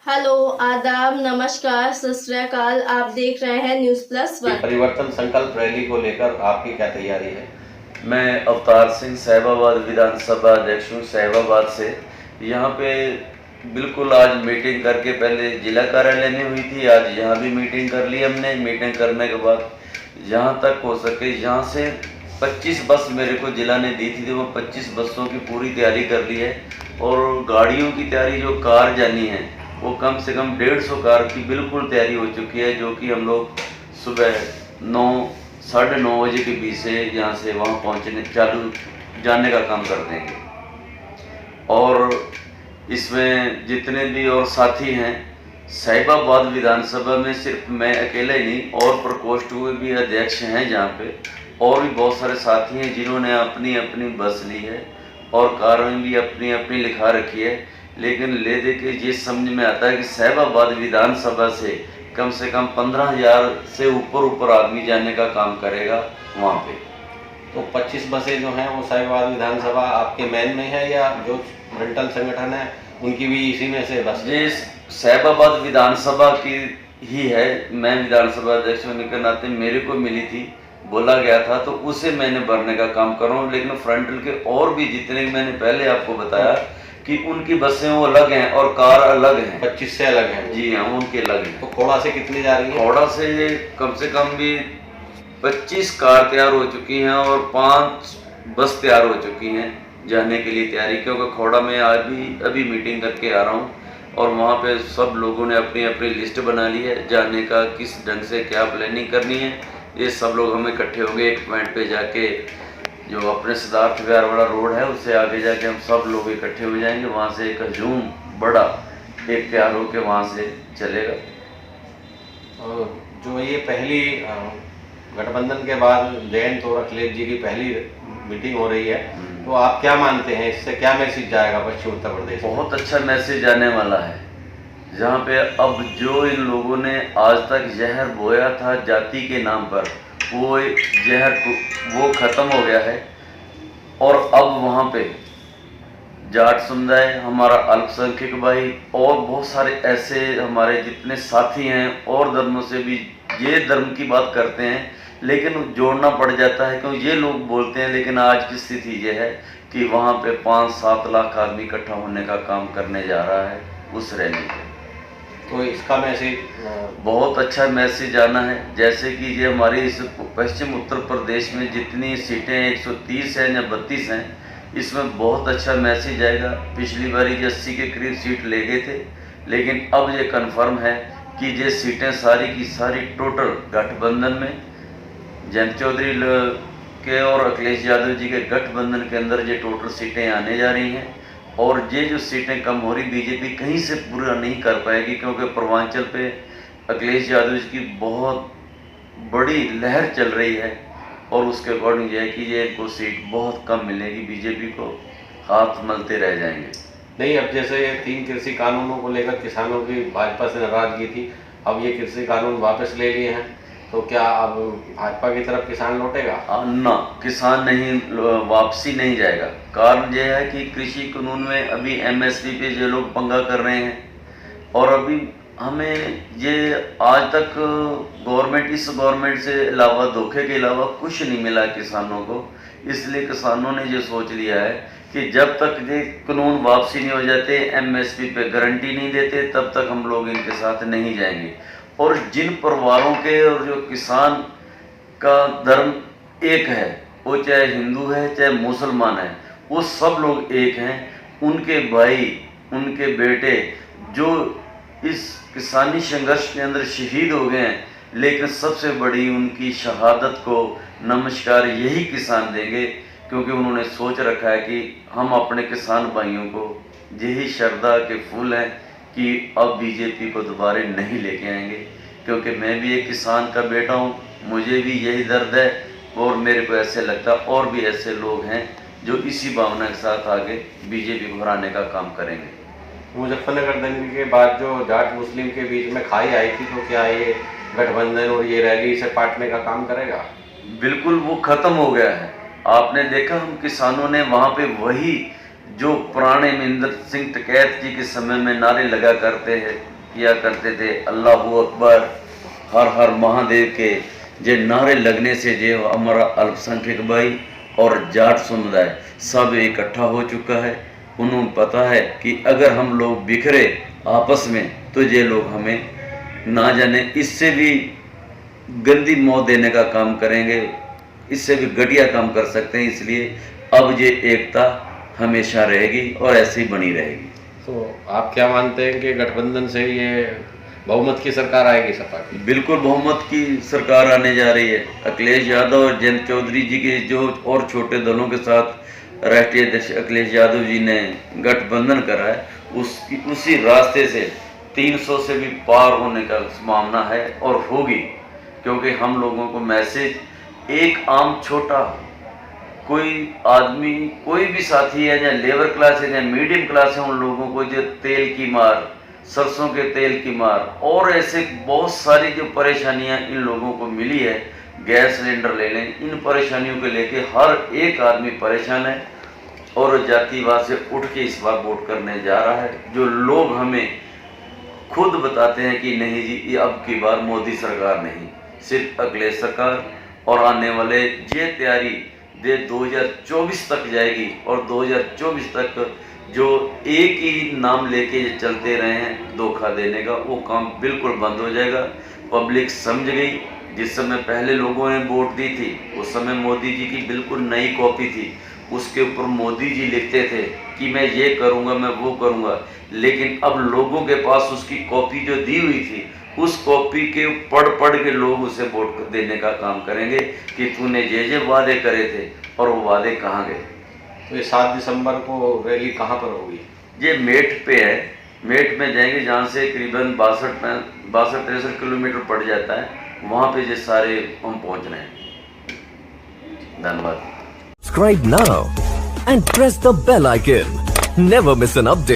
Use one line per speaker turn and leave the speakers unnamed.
Hello, आदाब, नमस्कार, सत श्री अकाल। आप देख रहे हैं न्यूज़ प्लस वन।
परिवर्तन संकल्प रैली को लेकर आपकी क्या तैयारी है?
मैं अवतार सिंह साहिबाबाद विधानसभा अध्यक्ष हूँ साहिबाबाद से। यहाँ पे बिल्कुल आज मीटिंग करके पहले जिला कार्यालय में हुई थी, आज यहाँ भी मीटिंग कर ली हमने। मीटिंग करने के बाद जहाँ तक हो सके यहाँ से 25 बस मेरे को जिला ने दी थी, तो वो 25 बसों की पूरी तैयारी कर ली है। और गाड़ियों की तैयारी, जो कार जानी है वो कम से कम 150 कार की बिल्कुल तैयारी हो चुकी है, जो कि हम लोग सुबह 9-9:30 बजे के बीच से यहाँ से वहाँ पहुँचने जाने का काम कर देंगे। और इसमें जितने भी और साथी हैं, साहिबाबाद विधानसभा में सिर्फ मैं अकेले ही नहीं, और प्रकोष्ठ हुए भी अध्यक्ष हैं जहाँ पे, और भी बहुत सारे साथी हैं जिन्होंने अपनी अपनी बस ली है और कारें भी अपनी अपनी लिखा रखी है। लेकिन ले दे के ये समझ में आता है कि साहिबाबाद विधानसभा से कम 15,000 से ऊपर आदमी जाने का काम करेगा वहाँ पे।
तो 25 बसें जो हैं वो साहिबाबाद विधानसभा आपके मैन में है या जो रेंटल संगठन है उनकी भी इसी में से बस?
ये साहिबाबाद विधानसभा की ही है। मैं विधानसभा अध्यक्ष होने के नाते मेरे को मिली थी, बोला गया था, तो उसे मैंने भरने का काम कर रहा हूँ। लेकिन फ्रंटल के और भी जितने मैंने पहले आपको बताया कि उनकी बसें वो अलग हैं और कार अलग हैं,
25 से अलग हैं।
जी हाँ, उनके अलग हैं।
तो खोड़ा से कितनी जा रही है?
खोड़ा से कम से कम भी 25 कार तैयार हो चुकी हैं और 5 बस तैयार हो चुकी हैं जाने के लिए तैयारी। क्योंकि खोड़ा में आज भी अभी मीटिंग करके आ रहा हूँ और वहाँ पे सब लोगों ने अपनी अपनी लिस्ट बना ली है जाने का, किस ढंग से क्या प्लानिंग करनी है। ये सब लोग हम इकट्ठे होंगे एक पॉइंट पे जाके, जो अपने सिद्धार्थ विहार वाला रोड है उससे आगे जाके हम सब लोग इकट्ठे हो जाएंगे। वहाँ से एक हजूम बड़ा एक तैयार होकर वहाँ से चलेगा।
जो ये पहली गठबंधन के बाद जयंत और अखिलेश जी की पहली मीटिंग हो रही है, तो आप क्या मानते हैं इससे क्या मैसेज जाएगा पश्चिम उत्तर प्रदेश में?
बहुत अच्छा मैसेज आने वाला है, जहाँ पे अब जो इन लोगों ने आज तक जहर बोया था जाति के नाम पर, वो जहर वो खत्म हो गया है। और अब वहाँ पे जाट समुदाय, हमारा अल्पसंख्यक भाई और बहुत सारे ऐसे हमारे जितने साथी हैं और धर्मों से भी ये धर्म की बात करते हैं, लेकिन जोड़ना पड़ जाता है क्योंकि ये लोग बोलते हैं। लेकिन आज की स्थिति ये है कि वहाँ पे 5-7 लाख आदमी इकट्ठा होने का काम करने जा रहा है उस रैली पे।
तो इसका मैसेज
बहुत अच्छा मैसेज आना है। जैसे कि ये हमारे इस पश्चिम उत्तर प्रदेश में जितनी सीटें 130 हैं या 32 हैं, इसमें बहुत अच्छा मैसेज आएगा। पिछली बारी 80 के करीब सीट ले गए थे, लेकिन अब ये कंफर्म है कि ये सीटें सारी की सारी टोटल गठबंधन में, जयंत चौधरी के और अखिलेश यादव जी के गठबंधन के अंदर ये टोटल सीटें आने जा रही हैं। और ये जो सीटें कम हो रही, बीजेपी कहीं से पूरा नहीं कर पाएगी, क्योंकि पूर्वांचल पे अखिलेश यादव जी की बहुत बड़ी लहर चल रही है और उसके अकॉर्डिंग ये है कि ये इनको सीट बहुत कम मिलेगी, बीजेपी को हाथ मलते रह जाएंगे।
नहीं, अब जैसे 3 कृषि कानूनों को लेकर किसानों की भाजपा से नाराजगी थी, अब ये कृषि कानून वापस ले लिए हैं, तो क्या अब भाजपा की तरफ किसान लौटेगा?
ना, किसान नहीं, वापसी नहीं जाएगा। कारण यह है कि कृषि कानून में अभी एमएसपी पे ये लोग पंगा कर रहे हैं और अभी हमें ये आज तक इस गवर्नमेंट से अलावा, धोखे के अलावा कुछ नहीं मिला किसानों को। इसलिए किसानों ने ये सोच लिया है कि जब तक ये कानून वापसी नहीं हो जाते, एमएसपी पे गारंटी नहीं देते, तब तक हम लोग इनके साथ नहीं जाएंगे। और जिन परिवारों के और जो किसान का धर्म एक है, वो चाहे हिंदू है चाहे मुसलमान है, वो सब लोग एक हैं। उनके भाई, उनके बेटे जो इस किसानी संघर्ष के अंदर शहीद हो गए हैं, लेकिन सबसे बड़ी उनकी शहादत को नमस्कार यही किसान देंगे, क्योंकि उन्होंने सोच रखा है कि हम अपने किसान भाइयों को यही श्रद्धा के फूल हैं कि अब बीजेपी को दोबारा नहीं लेके आएंगे। क्योंकि मैं भी एक किसान का बेटा हूँ, मुझे भी यही दर्द है और मेरे को ऐसे लगता है और भी ऐसे लोग हैं जो इसी भावना के साथ आगे बीजेपी को हराने का काम करेंगे।
मुजफ्फरनगर दंगे के बाद जो जाट मुस्लिम के बीच में खाई आई थी, तो क्या ये गठबंधन और ये रैली इसे पाटने का काम करेगा?
बिल्कुल, वो खत्म हो गया है। आपने देखा, हम किसानों ने वहाँ पे वही जो पुराने महेंद्र सिंह टिकैत जी के समय में नारे लगा करते हैं किया करते थे। अल्लाहू अकबर, हर हर महादेव के जे नारे लगने से जो हमारा अल्पसंख्यक भाई और जाट समुदाय सब इकट्ठा हो चुका है। उन्हें पता है कि अगर हम लोग बिखरे आपस में तो ये लोग हमें ना जाने इससे भी गंदी मौत देने का काम करेंगे, इससे भी घटिया काम कर सकते हैं। इसलिए अब ये एकता हमेशा रहेगी और ऐसे ही बनी रहेगी।
तो आप क्या मानते हैं कि गठबंधन से ये बहुमत की सरकार आएगी सपा की?
बिल्कुल बहुमत की सरकार आने जा रही है। अखिलेश यादव और जयंत चौधरी जी के जो और छोटे दलों के साथ राष्ट्रीय अध्यक्ष अखिलेश यादव जी ने गठबंधन करा है, उसी रास्ते से 300 से भी पार होने का संभावना है और होगी, क्योंकि हम लोगों को मैसेज एक आम छोटा कोई आदमी, कोई भी साथी है, या लेबर क्लास है या मीडियम क्लास है, उन लोगों को जो तेल की मार, सरसों के तेल की मार और ऐसे बहुत सारी जो परेशानियां इन लोगों को मिली है, गैस सिलेंडर ले लें, इन परेशानियों को लेके हर एक आदमी परेशान है और जातिवाद से उठ के इस बार वोट करने जा रहा है। जो लोग हमें खुद बताते हैं कि नहीं जी, ये अब की बार मोदी सरकार नहीं, सिर्फ अखिलेश सरकार, और आने वाले ये तैयारी दे 2024 तक जाएगी और 2024 तक जो एक ही नाम लेके चलते रहे हैं धोखा देने का, वो काम बिल्कुल बंद हो जाएगा। पब्लिक समझ गई। जिस समय पहले लोगों ने वोट दी थी उस समय मोदी जी की बिल्कुल नई कॉपी थी, उसके ऊपर मोदी जी लिखते थे कि मैं ये करूँगा, मैं वो करूँगा, लेकिन अब लोगों के पास उसकी कॉपी जो दी हुई थी, उस कॉपी के पढ़ के लोग उसे वोट देने का काम करेंगे कि तूने ये वादे करे थे और वो वादे कहाँ गए।
तो ये 7 दिसंबर को रैली कहाँ पर होगी? ये
मेठ पे है, मेठ में जाएंगे, जहाँ से करीबन 62-63 किलोमीटर पड़ जाता है, वहाँ पे ये सारे हम पहुँच रहे हैं। धन्यवाद।
Subscribe now and press the bell icon. Never miss an update.